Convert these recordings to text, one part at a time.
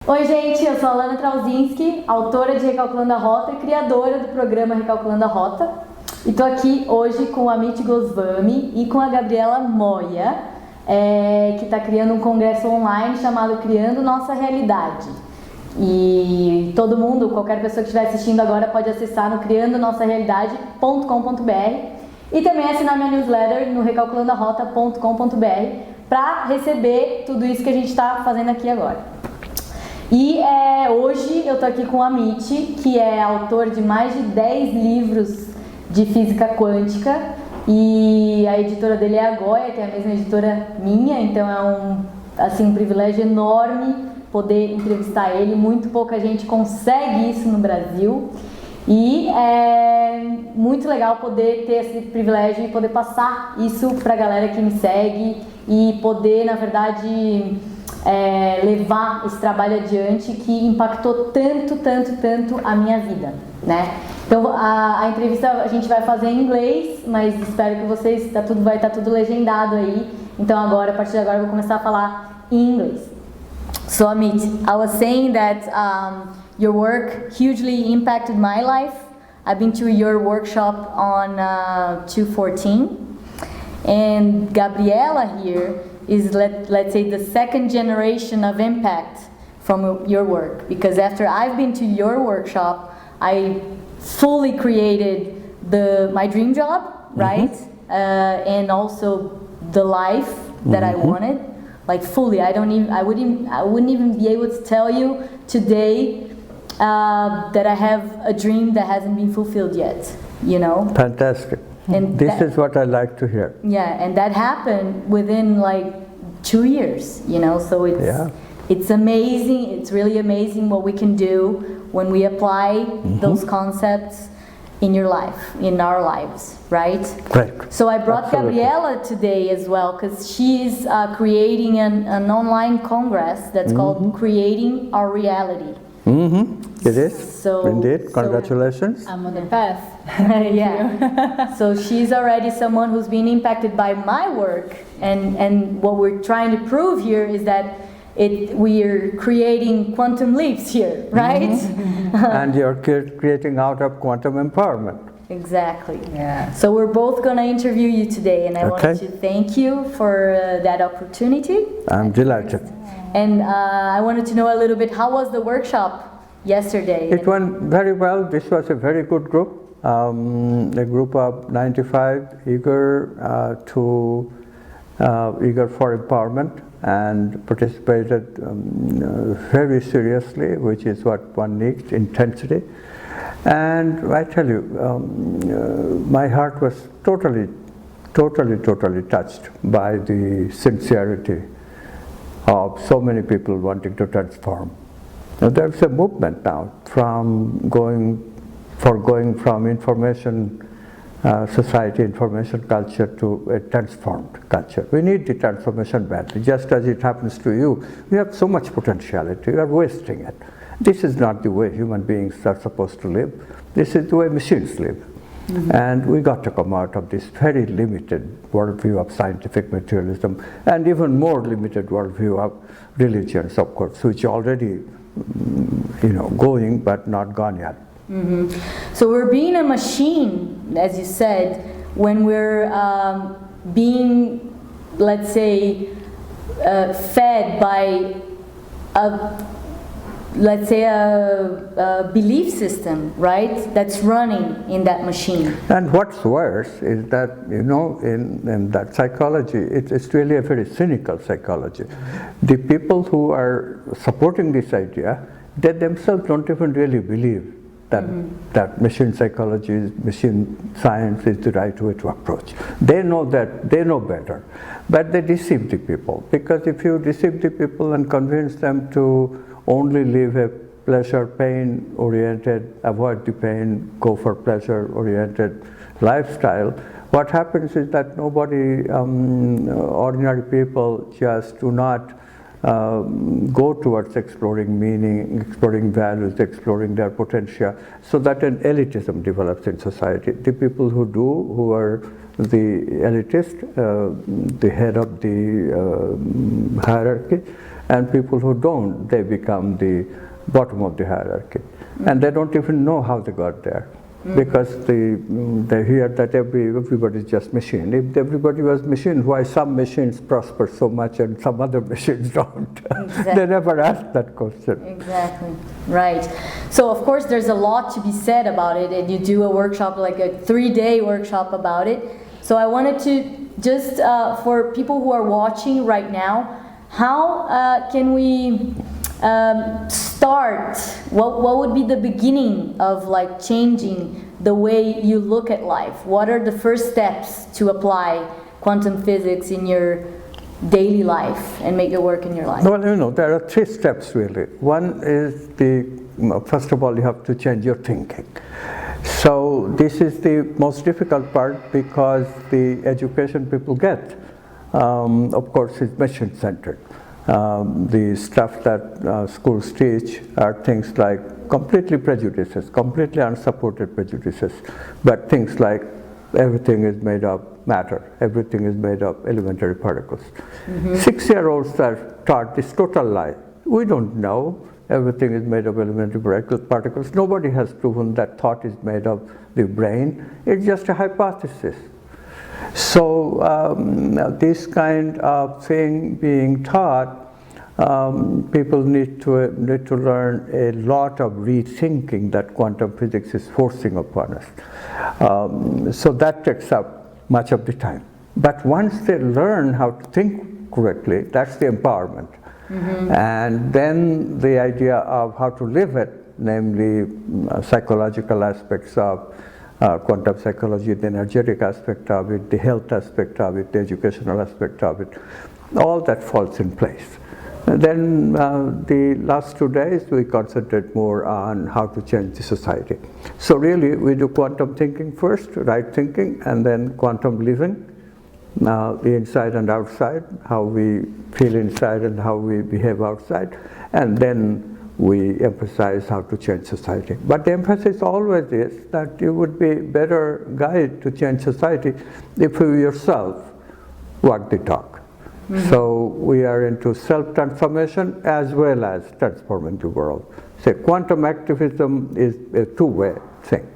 Oi gente, eu sou a Alana Trauczynski, autora de Recalculando a Rota e criadora do programa Recalculando a Rota. E tô aqui hoje com o Amit Goswami e com a Gabriela Moya, que está criando um congresso online chamado Criando Nossa Realidade. E todo mundo, qualquer pessoa que estiver assistindo agora pode acessar no criandonossarealidade.com.br e também assinar minha newsletter no recalculandoarota.com.br para receber tudo isso que a gente está fazendo aqui agora. E hoje eu tô aqui com o Amit, que é autor de mais de 10 livros de física quântica, e a editora dele é a Goya, que é a mesma editora minha, então é um privilégio enorme poder entrevistar ele. Muito pouca gente consegue isso no Brasil, e é muito legal poder ter esse privilégio e poder passar isso pra galera que me segue e poder, na verdade, levar esse trabalho adiante que impactou tanto a minha vida, né? Então a entrevista a gente vai fazer em inglês, mas espero que vocês, vai estar tudo legendado aí. Então agora, a partir de agora, eu vou começar a falar em inglês. So Amit, I was saying that your work hugely impacted my life. I've been to your workshop on 214, and Gabriela here is, let's say, the second generation of impact from your work, because after I've been to your workshop, I fully created my dream job, right? And also the life that I wanted, like fully. I wouldn't even be able to tell you today that I have a dream that hasn't been fulfilled yet, you know? Fantastic. And this is what I like to hear. Yeah, and that happened within like 2 years, you know, so it's amazing. It's really amazing what we can do when we apply those concepts in your life, in our lives, right? Right. So I brought Gabriela today as well, because she's creating an online congress that's called Creating Our Reality. It is, so, indeed, congratulations. I'm on the path. Yeah. So she's already someone who's been impacted by my work, and what we're trying to prove here is that we're creating quantum leaps here, right? And you're creating out of quantum empowerment. Exactly. Yeah. So we're both going to interview you today, and I wanted to thank you for that opportunity. I'm delighted. And I wanted to know a little bit, how was the workshop yesterday? It went very well. This was a very good group. A group of 95 eager for empowerment, and participated very seriously, which is what one needs, intensity. And I tell you, my heart was totally touched by the sincerity of so many people wanting to transform. Now, there's a movement now from going from information society, information culture to a transformed culture. We need the transformation badly, just as it happens to you. You have so much potentiality, you are wasting it. This is not the way human beings are supposed to live. This is the way machines live. And we got to come out of this very limited worldview of scientific materialism, and even more limited worldview of religions, of course, which already, going but not gone yet. So we're being a machine, as you said, when we're being, let's say, fed by a belief system, right, that's running in that machine. And what's worse is that, in that psychology, it's really a very cynical psychology. The people who are supporting this idea, they themselves don't even really believe that machine psychology, machine science is the right way to approach. They know better, but they deceive the people, because if you deceive the people and convince them to only live a pleasure-pain oriented, avoid the pain, go for pleasure-oriented lifestyle, what happens is that ordinary people just do not go towards exploring meaning, exploring values, exploring their potential, so that an elitism develops in society. The people who do, who are the elitist, the head of the hierarchy, and people who don't, they become the bottom of the hierarchy. And they don't even know how they got there. Because they hear that everybody is just machine. If everybody was machine, why some machines prosper so much and some other machines don't? Exactly. They never ask that question. Exactly, right. So of course there's a lot to be said about it, and you do a workshop, like a 3-day workshop about it. So I wanted to just, for people who are watching right now, how can we start? What would be the beginning of like changing the way you look at life? What are the first steps to apply quantum physics in your daily life and make it work in your life? Well, there are 3 steps really. One is first of all, you have to change your thinking. So this is the most difficult part, because the education people get, of course, is machine-centered. The stuff that schools teach are things like completely prejudices, completely unsupported prejudices, but things like everything is made of matter, everything is made of elementary particles. 6-year-olds are taught this total lie. We don't know everything is made of elementary particles. Nobody has proven that thought is made of the brain. It's just a hypothesis. So this kind of thing being taught, people need to learn a lot of rethinking that quantum physics is forcing upon us. So that takes up much of the time. But once they learn how to think correctly, that's the empowerment. And then the idea of how to live it, namely psychological aspects of quantum psychology, the energetic aspect of it, the health aspect of it, the educational aspect of it, all that falls in place. And then the last 2 days we concentrate more on how to change the society. So really we do quantum thinking first, right thinking, and then quantum living, the inside and outside, how we feel inside and how we behave outside, and then we emphasize how to change society. But the emphasis always is that you would be better guide to change society if you yourself walk the talk. So we are into self-transformation as well as transforming the world. So quantum activism is a 2-way thing.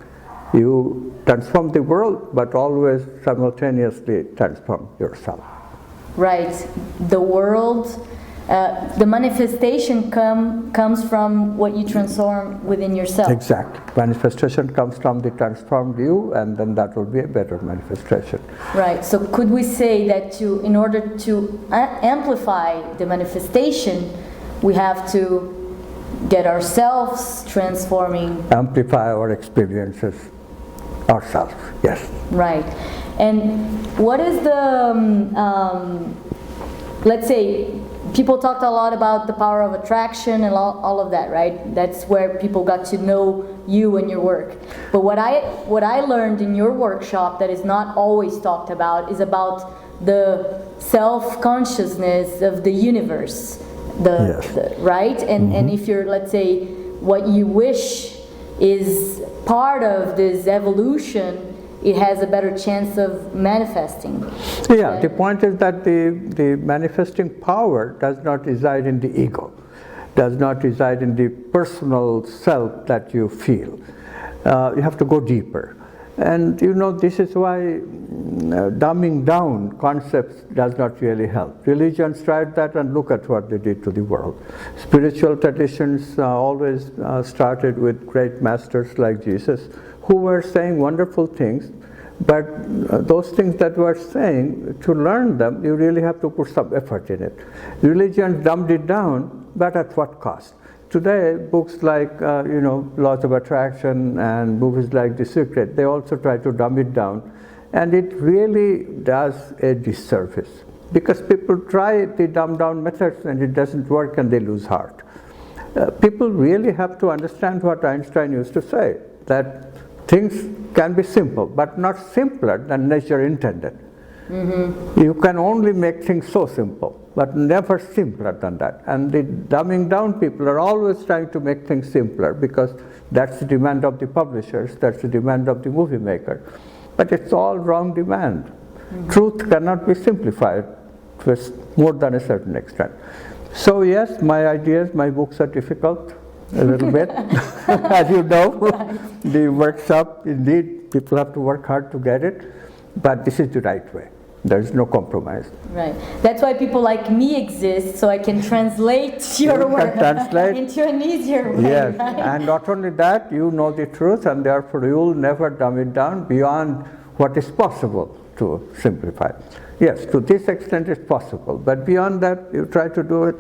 You transform the world, but always simultaneously transform yourself. Right. The world, the manifestation comes from what you transform within yourself. Exactly. Manifestation comes from the transformed you, and then that will be a better manifestation. Right. So could we say that in order to amplify the manifestation, we have to get ourselves transforming? Amplify our experiences ourselves, yes. Right. And what is the, let's say, people talked a lot about the power of attraction and all of that, right? That's where people got to know you and your work. But what I learned in your workshop that is not always talked about is about the self-consciousness of the universe, right? And if you're, let's say, what you wish is part of this evolution, it has a better chance of manifesting. Yeah, the point is that the manifesting power does not reside in the ego, does not reside in the personal self that you feel. You have to go deeper. And this is why dumbing down concepts does not really help. Religions tried that, and look at what they did to the world. Spiritual traditions always started with great masters like Jesus, who were saying wonderful things, but those things that we are saying, to learn them, you really have to put some effort in it. Religion dumbed it down, but at what cost? Today, books like, Laws of Attraction and movies like The Secret, they also try to dumb it down, and it really does a disservice, because people try the dumbed down methods and it doesn't work and they lose heart. People really have to understand what Einstein used to say, that things can be simple, but not simpler than nature intended. You can only make things so simple, but never simpler than that. And the dumbing down people are always trying to make things simpler, because that's the demand of the publishers, that's the demand of the movie maker. But it's all wrong demand. Truth cannot be simplified to more than a certain extent. So yes, my ideas, my books are difficult a little bit, as you know. The workshop, indeed, people have to work hard to get it, but this is the right way. There is no compromise. Right. That's why people like me exist, so I can translate your work into an easier way. Yes, right? and not only that, you know the truth, and therefore you will never dumb it down beyond what is possible to simplify. Yes, to this extent it's possible, but beyond that, you try to do it,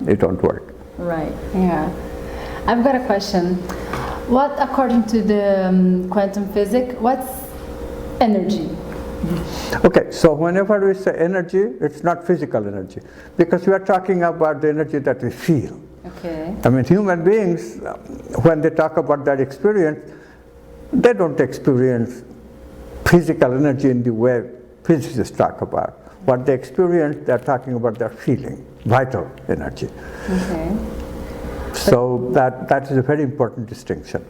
it don't work. Right. Yeah. I've got a question. What, according to the quantum physics, what's energy? Okay, so whenever we say energy, it's not physical energy, because we are talking about the energy that we feel. Okay. I mean, human beings, when they talk about that experience, they don't experience physical energy in the way physicists talk about. What they experience, they're talking about their feeling, vital energy. Okay. So that is a very important distinction.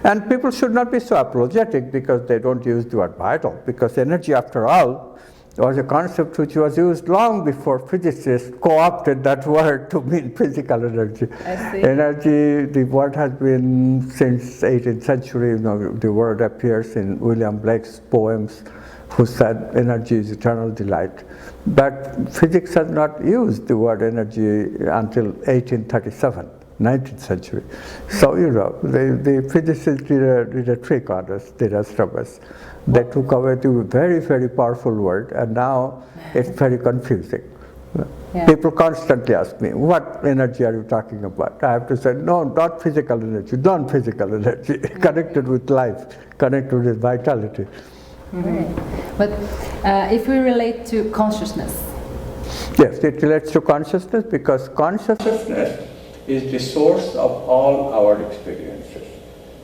And people should not be so apologetic because they don't use the word vital, because energy, after all, was a concept which was used long before physicists co-opted that word to mean physical energy. I see. Energy, the word has been since 18th century, the word appears in William Blake's poems, who said energy is eternal delight. But physics has not used the word energy until 1837. 19th century. So, the physicists did a trick on us, the rest of us. They took away the very, very powerful word, and now it's very confusing. Yeah. People constantly ask me, what energy are you talking about? I have to say, no, not physical energy, non-physical energy, connected with life, connected with vitality. Mm-hmm. But if we relate to consciousness? Yes, it relates to consciousness, because consciousness is the source of all our experiences.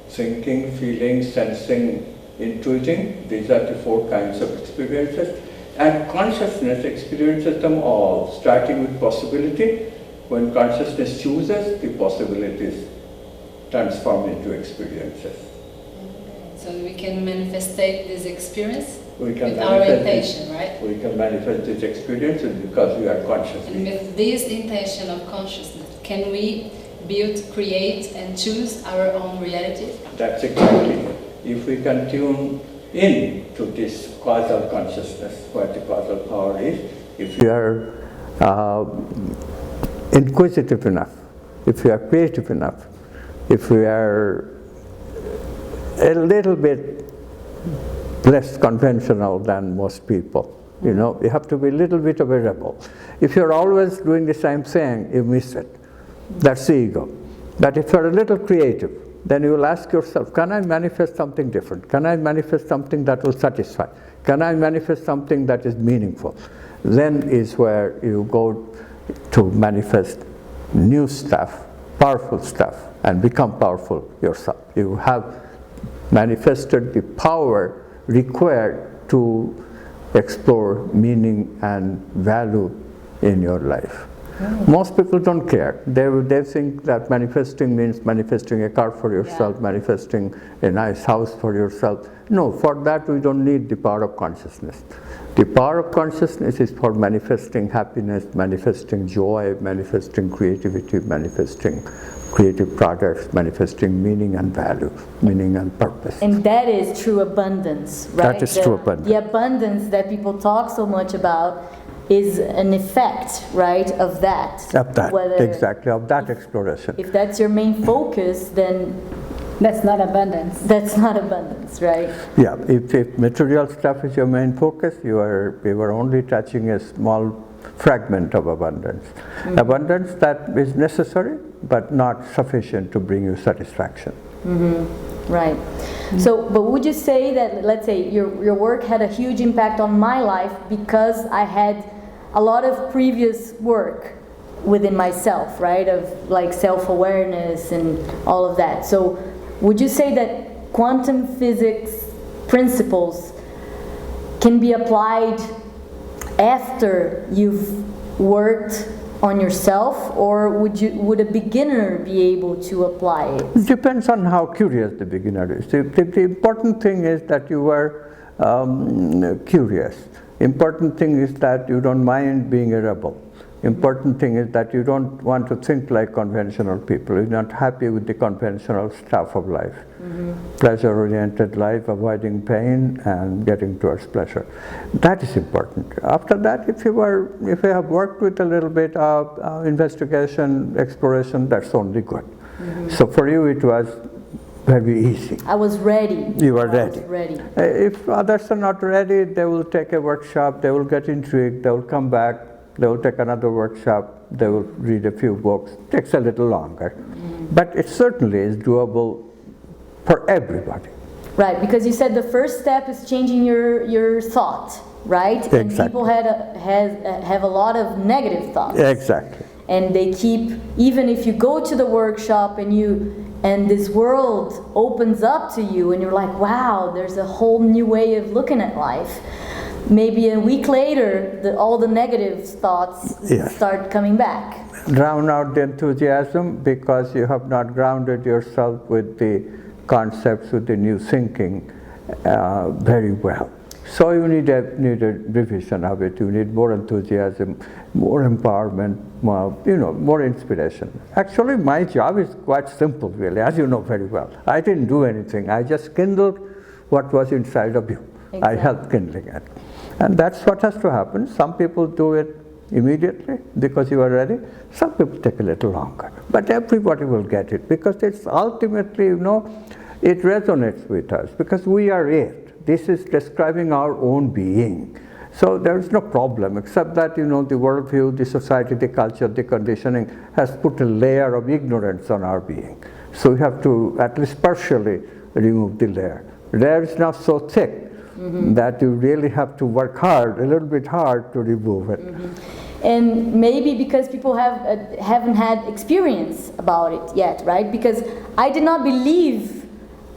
Thinking, feeling, sensing, intuiting, these are the 4 kinds of experiences. And consciousness experiences them all, starting with possibility. When consciousness chooses, the possibilities transform into experiences. So we can manifestate this experience We can with our intention, right? We can manifest this experience because we are conscious. And with this intention of consciousness, can we build, create, and choose our own reality? That's exactly it. If we can tune in to this causal consciousness, what the causal power is, if we are inquisitive enough, if we are creative enough, if we are a little bit less conventional than most people, you have to be a little bit of a rebel. If you're always doing the same thing, you miss it. That's the ego. But if you're a little creative, then you will ask yourself, can I manifest something different? Can I manifest something that will satisfy? Can I manifest something that is meaningful? Then is where you go to manifest new stuff, powerful stuff, and become powerful yourself. You have manifested the power required to explore meaning and value in your life. Most people don't care. They think that manifesting means manifesting a car for yourself, manifesting a nice house for yourself. No, for that we don't need the power of consciousness. The power of consciousness is for manifesting happiness, manifesting joy, manifesting creativity, manifesting creative products, manifesting meaning and value, meaning and purpose. And that is true abundance, right? That is true abundance. The abundance that people talk so much about is an effect, right, of that. Of that, exactly, of that exploration. If that's your main focus, then that's not abundance. That's not abundance, right? Yeah, if material stuff is your main focus, you are only touching a small fragment of abundance. Mm-hmm. Abundance that is necessary, but not sufficient to bring you satisfaction. Mm-hmm. Right. Mm-hmm. So, but would you say that, let's say, your work had a huge impact on my life because I had a lot of previous work within myself, right, of like self-awareness and all of that. So would you say that quantum physics principles can be applied after you've worked on yourself, or would a beginner be able to apply it? It depends on how curious the beginner is. The important thing is that you are curious. Important thing is that you don't mind being a rebel. Important thing is that you don't want to think like conventional people. You're not happy with the conventional stuff of life. Pleasure-oriented life, avoiding pain and getting towards pleasure. That is important. After that, if you have worked with a little bit of investigation, exploration, that's only good. So for you, it was very easy. I was ready. You were ready. I was ready. If others are not ready, they will take a workshop, they will get intrigued, they will come back, they will take another workshop, they will read a few books. It takes a little longer. But it certainly is doable for everybody. Right, because you said the first step is changing your thought, right? Exactly. And people have a lot of negative thoughts. Exactly. And they keep, even if you go to the workshop and this world opens up to you and you're like, wow, there's a whole new way of looking at life. Maybe a week later, all the negative thoughts start coming back. Drown out the enthusiasm because you have not grounded yourself with the concepts, with the new thinking very well. So you need a revision of it. You need more enthusiasm, more empowerment, more inspiration. Actually, my job is quite simple, really, as you know very well. I didn't do anything. I just kindled what was inside of you. Exactly. I helped kindling it. And that's what has to happen. Some people do it immediately because you are ready. Some people take a little longer. But everybody will get it because it's ultimately, it resonates with us because we are it. This is describing our own being. So there's no problem except that, the worldview, the society, the culture, the conditioning has put a layer of ignorance on our being. So we have to at least partially remove the layer. The layer is now so thick that you really have to work hard, a little bit hard to remove it. And maybe because people haven't had experience about it yet, right? Because I did not believe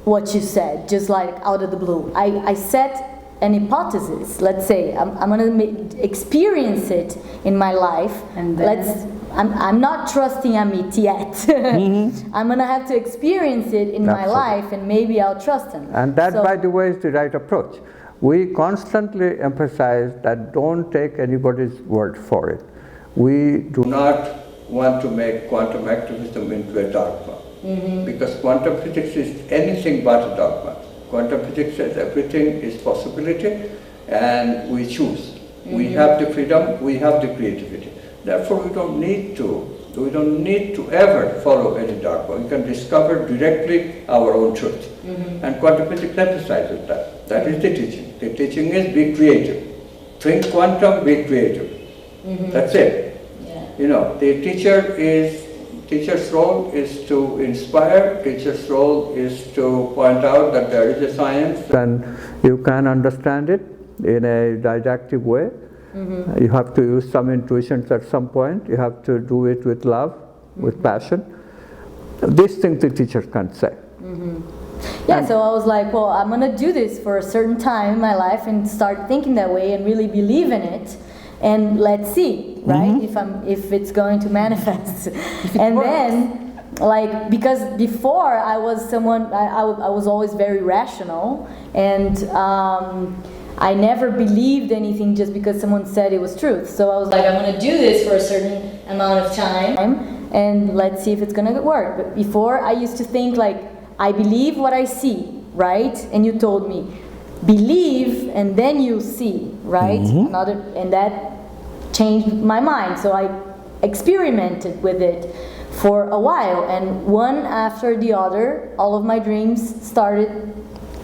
what you said, just like out of the blue. I set an hypothesis. Let's say I'm going to experience it in my life. And then I'm not trusting Amit yet. I'm going to have to experience it in my life, and maybe I'll trust him. And that, by the way, is the right approach. We constantly emphasize that don't take anybody's word for it. We do not want to make quantum activism into a dogma. Because quantum physics is anything but a dogma. Quantum physics says everything is possibility and we choose. We have the freedom, we have the creativity. Therefore we don't need to ever follow any dogma. We can discover directly our own truth. And quantum physics emphasizes that. That is the teaching. The teaching is be creative. Think quantum, be creative. That's it. The teacher's role is to inspire, teacher's role is to point out that there is a science. And you can understand it in a didactic way. You have to use some intuitions at some point. You have to do it with love, with passion. These things the teacher can't say. Yeah, so I was like, well, I'm going to do this for a certain time in my life and start thinking that way and really believe in it. And let's see, right? If it's going to manifest. And then, because before I was someone, I was always very rational, and I never believed anything just because someone said it was truth. So I was like, I'm going to do this for a certain amount of time, and let's see if it's going to work. But before, I used to think I believe what I see, right? And you told me, believe and then you see, right? And that changed my mind. So I experimented with it for a while, and one after the other, all of my dreams started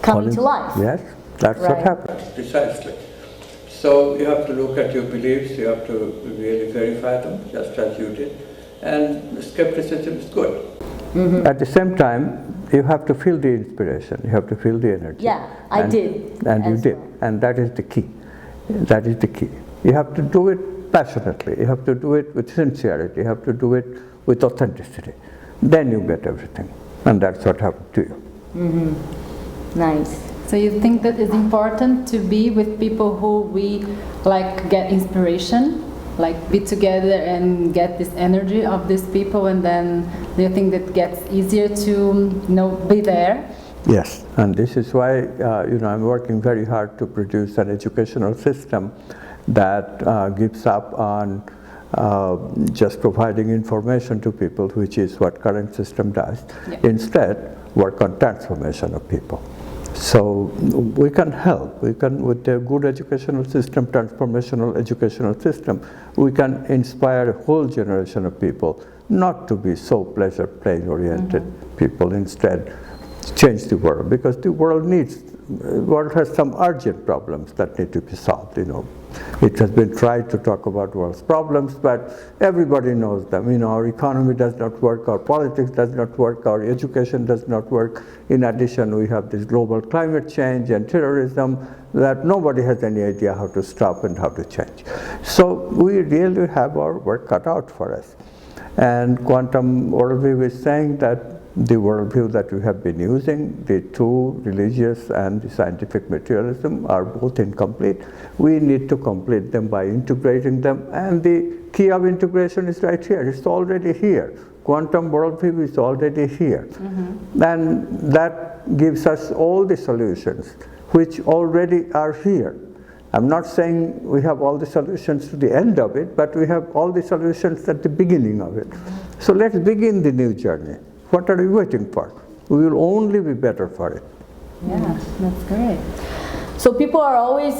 coming to life. Yes, that's what happened. Precisely. So you have to look at your beliefs, you have to really verify them, just as you did. And skepticism is good. At the same time, you have to feel the inspiration, you have to feel the energy. Yeah, I did. And you did. And that is the key. That is the key. You have to do it passionately, you have to do it with sincerity, you have to do it with authenticity. Then you get everything. And that's what happened to you. Nice. So you think that it's important to be with people who we get inspiration? Be together and get this energy of these people, and then do you think that gets easier to be there? Yes, and this is why I'm working very hard to produce an educational system that gives up on just providing information to people, which is what current system does. Yeah. Instead, work on transformation of people. So we can help. We can, with a good educational system, transformational educational system, we can inspire a whole generation of people not to be so pleasure-plane oriented people. Instead, change the world, because the world has some urgent problems that need to be solved. It has been tried to talk about world's problems, but everybody knows them. Our economy does not work, our politics does not work, our education does not work. In addition, we have this global climate change and terrorism that nobody has any idea how to stop and how to change. So we really have our work cut out for us. And quantum worldview is saying that the worldview that we have been using, the two, religious and the scientific materialism, are both incomplete. We need to complete them by integrating them, and the key of integration is right here. It's already here. Quantum worldview is already here. And that gives us all the solutions which already are here. I'm not saying we have all the solutions to the end of it, but we have all the solutions at the beginning of it. So let's begin the new journey. What are you waiting for? We will only be better for it. Yeah, that's great. So people are always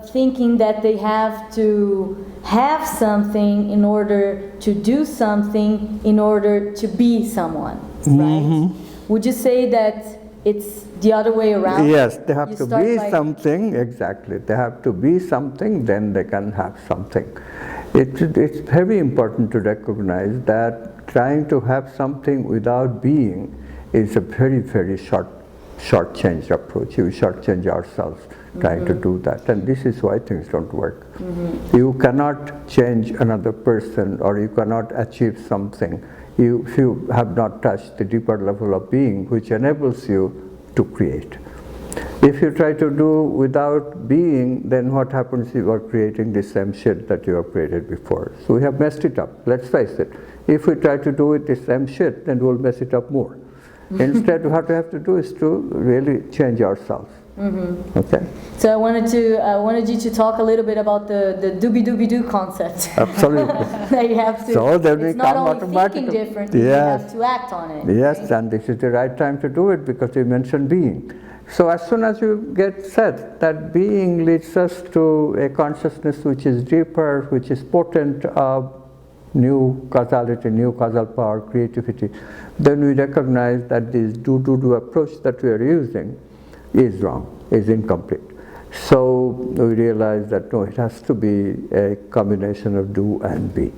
thinking that they have to have something in order to do something in order to be someone, right? Would you say that it's the other way around? Yes, they have You to start be by- something, exactly. They have to be something, then they can have something. It's very important to recognize that trying to have something without being is a very, very short-changed approach. We short-change ourselves trying to do that, and this is why things don't work. You cannot change another person, or you cannot achieve something if you have not touched the deeper level of being, which enables you to create. If you try to do without being, then what happens? You are creating the same shit that you have created before. So we have messed it up, let's face it. If we try to do with the same shit, then we'll mess it up more. Instead, what we have to do is to really change ourselves. Okay? So I wanted you to talk a little bit about the doobie-doobie-doo concept. Absolutely. That you have to, So then we it's not come only thinking automatically. different, you Yes. have to act on it. Yes, and this is the right time to do it, because you mentioned being. So as soon as you get set that being leads us to a consciousness which is deeper, which is potent, new causality, new causal power, creativity, then we recognize that this do-do-do approach that we are using is wrong, is incomplete. So we realize that no, it has to be a combination of do and be.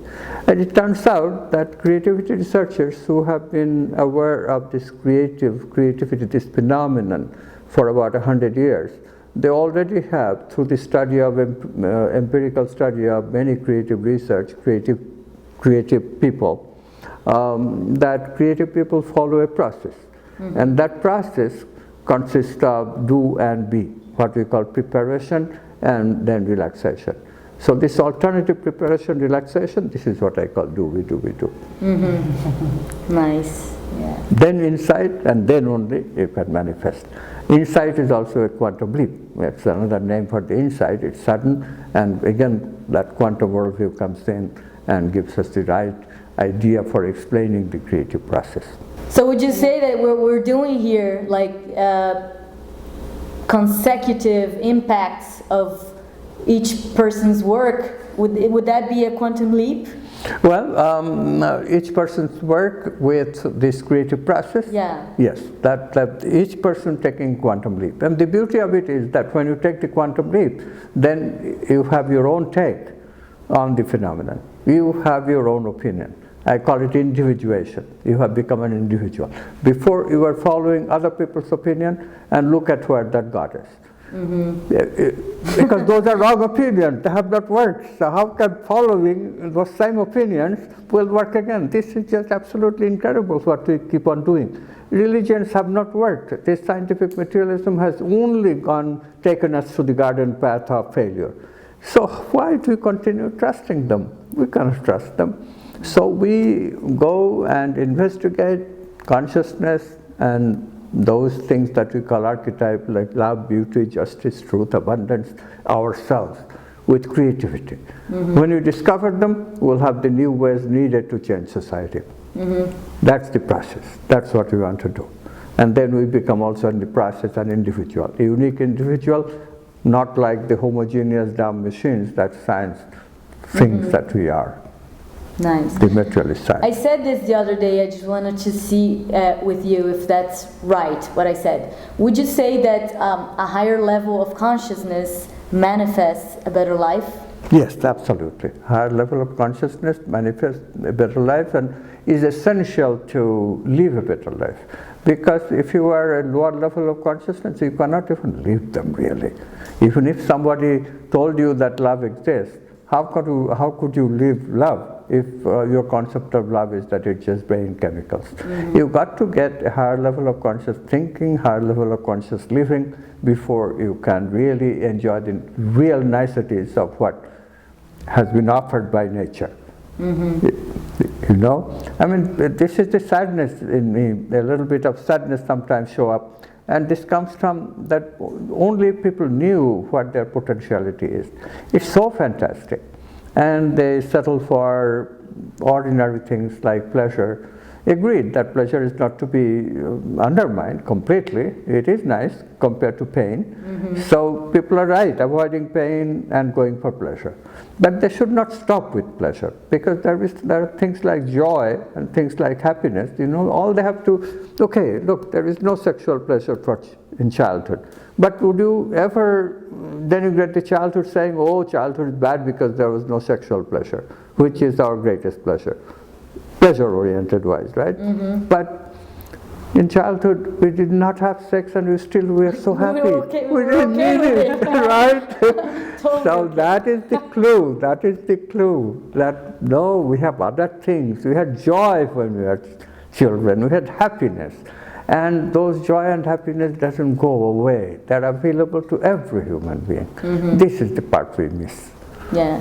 And it turns out that creativity researchers who have been aware of this creativity, this phenomenon for about 100 years, they already have, through the study of empirical study of many creative research, creative people, that creative people follow a process. And that process consists of do and be, what we call preparation and then relaxation. So this alternative preparation, relaxation, this is what I call do, we do, we do. Nice. Yeah. Then insight, and then only you can manifest. Insight is also a quantum leap. It's another name for the insight. It's sudden, and again, that quantum worldview comes in and gives us the right idea for explaining the creative process. So would you say that what we're doing here, like consecutive impacts of each person's work, would that be a quantum leap? Well, each person's work with this creative process, Yeah. yes, that each person taking quantum leap. And the beauty of it is that when you take the quantum leap, then you have your own take on the phenomenon. You have your own opinion. I call it individuation. You have become an individual. Before you were following other people's opinion, and look at where that got us. Because those are wrong opinions, they have not worked. So how can following those same opinions will work again? This is just absolutely incredible what we keep on doing. Religions have not worked. This scientific materialism has only taken us to the garden path of failure. So why do we continue trusting them? We cannot trust them. So we go and investigate consciousness and those things that we call archetype, like love, beauty, justice, truth, abundance, ourselves. with creativity. When we discover them, we'll have the new ways needed to change society. That's the process. That's what we want to do. And then we become also in the process an individual, a unique individual, not like the homogeneous dumb machines that science thinks that we are. Nice. The materialist side. I said this the other day, I just wanted to see with you if that's right, what I said. Would you say that a higher level of consciousness manifests a better life? Yes, absolutely. Higher level of consciousness manifests a better life and is essential to live a better life. Because if you are a lower level of consciousness, you cannot even live them really. Even if somebody told you that love exists, how could you live love if your concept of love is that it's just brain chemicals? You've got to get a higher level of conscious thinking, higher level of conscious living before you can really enjoy the real niceties of what has been offered by nature. You know, I mean, this is the sadness in me. A little bit of sadness sometimes show up, and this comes from that only people knew what their potentiality is. It's so fantastic, and they settle for ordinary things like pleasure. Agreed that pleasure is not to be undermined completely. It is nice compared to pain. So people are right, avoiding pain and going for pleasure. But they should not stop with pleasure, because there are things like joy and things like happiness. You know, all they have to, okay, look, there is no sexual pleasure in childhood. But would you ever denigrate the childhood saying, oh, childhood is bad because there was no sexual pleasure, which is our greatest pleasure? Pleasure-oriented wise, right? But in childhood, we did not have sex and we were so happy. We didn't need it, right? So that is the clue. That is the clue. That no, we have other things. We had joy when we were children. We had happiness. And those joy and happiness doesn't go away. They're available to every human being. This is the part we miss. Yeah,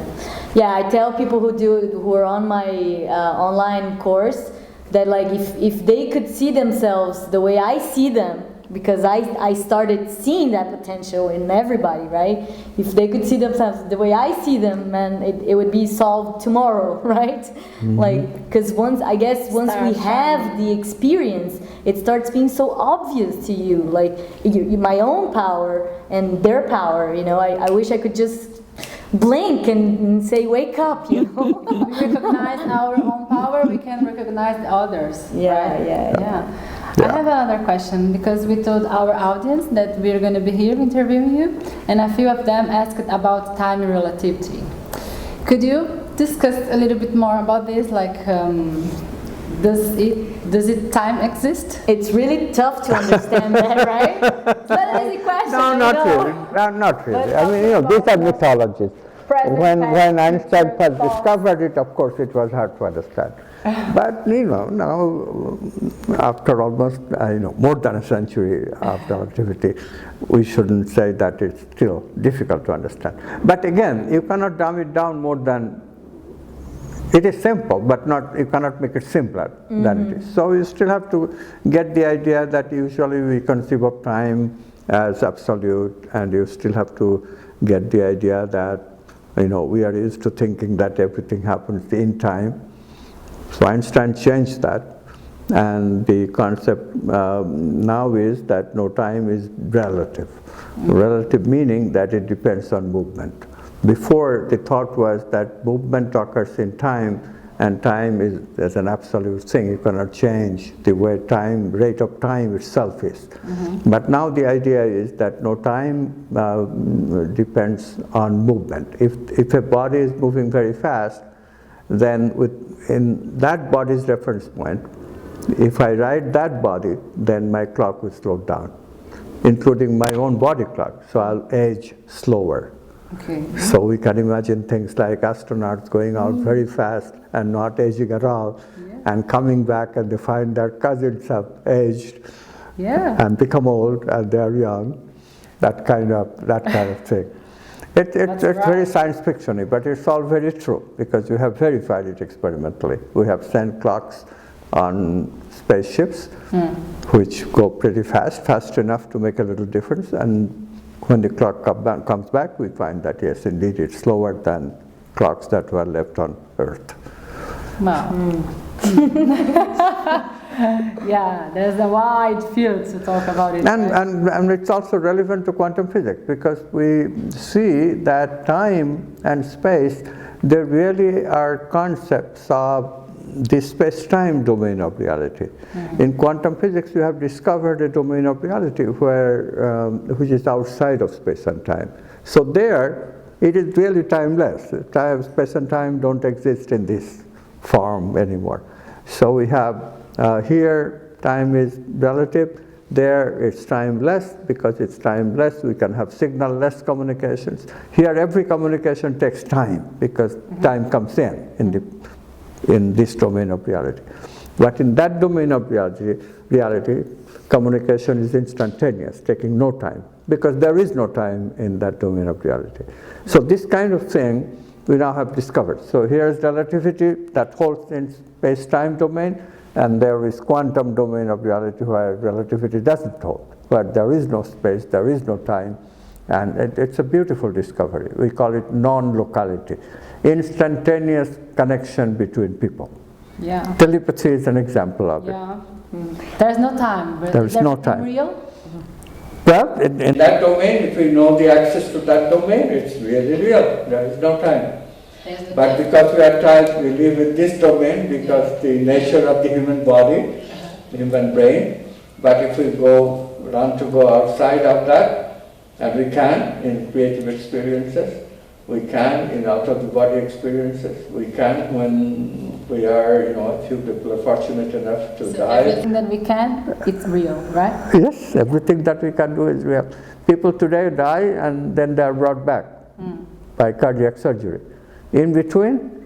I tell people who are on my online course that like if they could see themselves the way I see them, because I started seeing that potential in everybody, right? If they could see themselves the way I see them, man, it would be solved tomorrow, right? Like, because once we have the experience, it starts being so obvious to you, like my own power and their power. You know, I wish I could just blink and say, wake up, you know. We recognize our own power, we can recognize the others. Yeah. I have another question, because we told our audience that we're going to be here interviewing you, and a few of them asked about time and relativity. Could you discuss a little bit more about this? Like, does it time exist? It's really tough to understand that, right? It's not an easy question. No, not really. Not really. I mean, you know, these are mythologies. When Einstein first discovered it, of course, it was hard to understand. But you know, now after almost more than a century of relativity, we shouldn't say that it's still difficult to understand. But again, you cannot dumb it down more than it is simple, but you cannot make it simpler than it is. So you still have to get the idea that usually we conceive of time as absolute, and you still have to get the idea that we are used to thinking that everything happens in time. So Einstein changed that, and the concept now is that no, time is relative. Relative meaning that it depends on movement. Before, the thought was that movement occurs in time, and time is an absolute thing. You cannot change the way rate of time itself is. But now the idea is that no, time depends on movement. If a body is moving very fast, then in that body's reference point, if I ride that body, then my clock will slow down, including my own body clock. So I'll age slower. Okay. So we can imagine things like astronauts going out very fast and not aging at all, and coming back and they find their cousins have aged and become old and they're young. That kind of thing. It's very science fictiony, but it's all very true, because we have verified it experimentally. We have sent clocks on spaceships which go pretty fast enough to make a little difference, and when the clock comes back, we find that yes, indeed, it's slower than clocks that were left on Earth. Wow. Yeah, there's a wide field to talk about it. And it's also relevant to quantum physics, because we see that time and space, they really are concepts of the space-time domain of reality. In quantum physics, you have discovered a domain of reality which is outside of space and time. So there, it is really timeless. Space and time don't exist in this form anymore. So we have here, time is relative. There, it's timeless. Because it's timeless, we can have signal-less communications. Here, every communication takes time, because time comes in this domain of reality. But in that domain of reality, communication is instantaneous, taking no time, because there is no time in that domain of reality. So this kind of thing we now have discovered. So here's relativity that holds in space-time domain, and there is quantum domain of reality where relativity doesn't hold, where there is no space, there is no time, and it's a beautiful discovery. We call it non-locality, instantaneous connection between people. Yeah. Telepathy is an example of it. Yeah. There's no time. There is no time. Real? Well, in that domain, if we know the access to that domain, it's really real. There is no time. But because we are tied, we live in this domain because the nature of the human body, the human brain. But if we want to go outside of that, and we can in creative experiences, we can in out-of-the-body experiences, we can when we are, a few people are fortunate enough to die. Everything that we can, it's real, right? Yes, everything that we can do is real. People today die and then they are brought back by cardiac surgery. In between,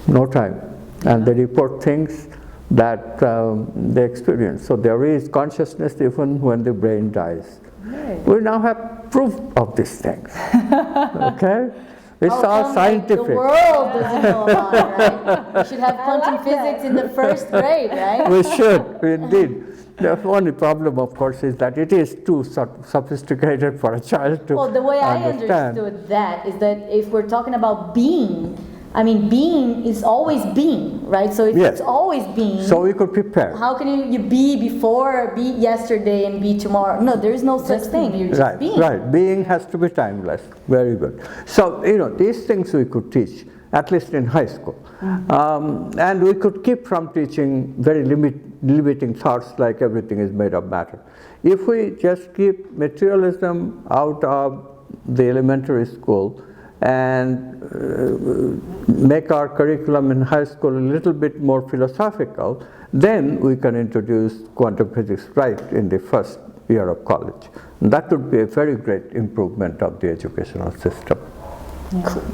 no time. And they report things that they experience. So there is consciousness even when the brain dies. Right. We now have proof of these things. Okay? It's all scientific. The world doesn't know about it, right? We should have quantum physics in the first grade, right? We should, indeed. The only problem, of course, is that it is too sophisticated for a child to understand. Well, the way I understood that is that if we're talking about being, being is always being, right? So if it's always being, so we could prepare. How can you be before, be yesterday, and be tomorrow? No, there is no such thing. You're just being. Right. Being has to be timeless. Very good. So these things we could teach, at least in high school, and we could keep from teaching very limiting thoughts like everything is made of matter. If we just keep materialism out of the elementary school and make our curriculum in high school a little bit more philosophical, then we can introduce quantum physics right in the first year of college. And that would be a very great improvement of the educational system. Cool.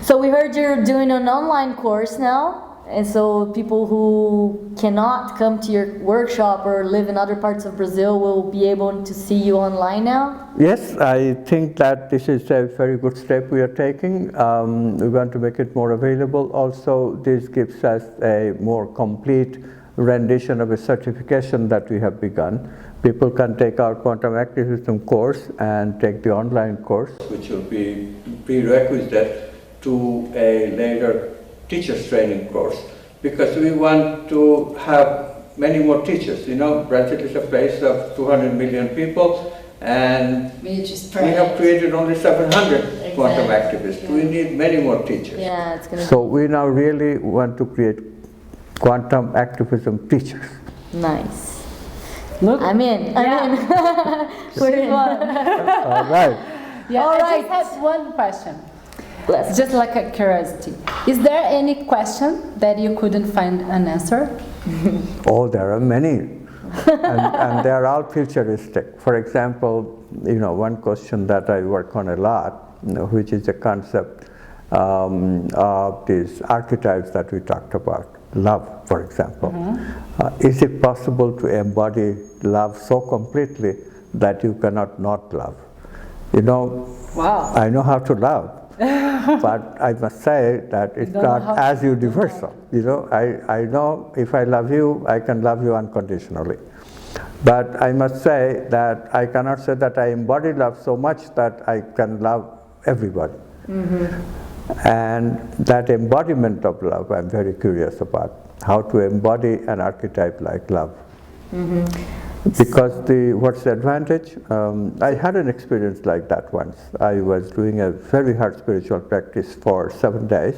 So we heard you're doing an online course now. And so people who cannot come to your workshop or live in other parts of Brazil will be able to see you online now? Yes, I think that this is a very good step we are taking. We want to make it more available. Also, this gives us a more complete rendition of a certification that we have begun. People can take our quantum activism course and take the online course, which will be prerequisite to a later teachers training course, because we want to have many more teachers. Brazil is a place of 200 million people, and we have created only 700 quantum activists. We need many more teachers. So we now really want to create quantum activism teachers. Nice. Look. I'm in. We're in. All right. Yeah, I just have one question. Just like a curiosity. Is there any question that you couldn't find an answer? Oh, there are many. and they're all futuristic. For example, one question that I work on a lot, which is the concept of these archetypes that we talked about. Love, for example. Is it possible to embody love so completely that you cannot not love? Wow. I know how to love. But I must say that it's not as universal. I know if I love you, I can love you unconditionally. But I must say that I cannot say that I embody love so much that I can love everybody. And that embodiment of love I'm very curious about, how to embody an archetype like love. Because what's the advantage? I had an experience like that once. I was doing a very hard spiritual practice for 7 days,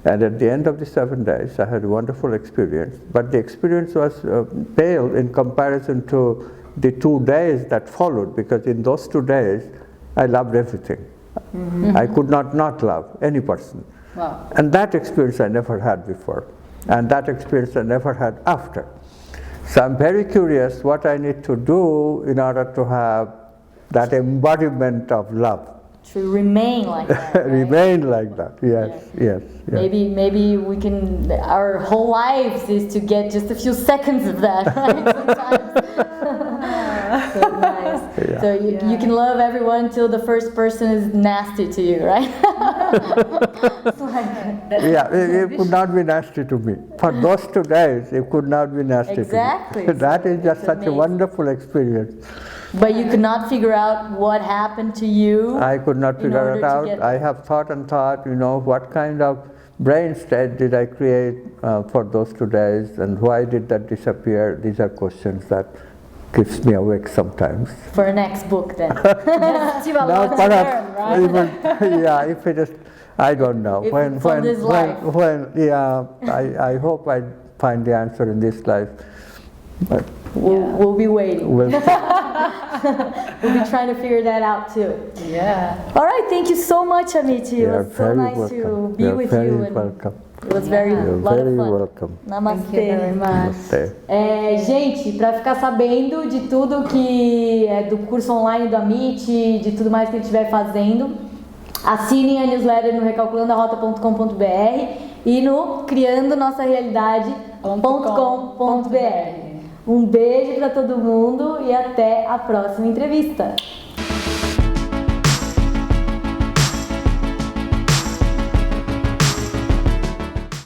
and at the end of the 7 days I had a wonderful experience, but the experience was pale in comparison to the 2 days that followed, because in those 2 days I loved everything. I could not love any person. Wow. And that experience I never had before, and that experience I never had after. So I'm very curious what I need to do in order to have that embodiment of love. To remain like that. Right? Remain like that, yes. Maybe we can, our whole lives is to get just a few seconds of that, right? Sometimes. So nice. Yeah. So you can love everyone until the first person is nasty to you, right? It's like, It could not be nasty to me. For those 2 days, it could not be nasty exactly. to me. That is just It's such amazing. a wonderful experience. But you could not figure out what happened to you. I could not in figure order it to out. get- I have thought and thought, what kind of brain state did I create for those 2 days, and why did that disappear? These are questions that keeps me awake sometimes. For a next book then. Still a lot to perhaps learn, right? even, if it is, I don't know. If it's from this life. I hope I find the answer in this life. But We'll be waiting. we'll see. We'll be trying to figure that out too. Yeah. All right, thank you so much, Amit. It You're was so very nice welcome. to be You're with very you. And welcome. it was very You're lot very of fun. welcome. Namastê. Thank you very much. Namaste. Gente, para ficar sabendo de tudo que é do curso online do Amit, de tudo mais que ele estiver fazendo, assinem a newsletter no recalculandorota.com.br e no criandonossarealidade.com.br. Um beijo para todo mundo e até a próxima entrevista.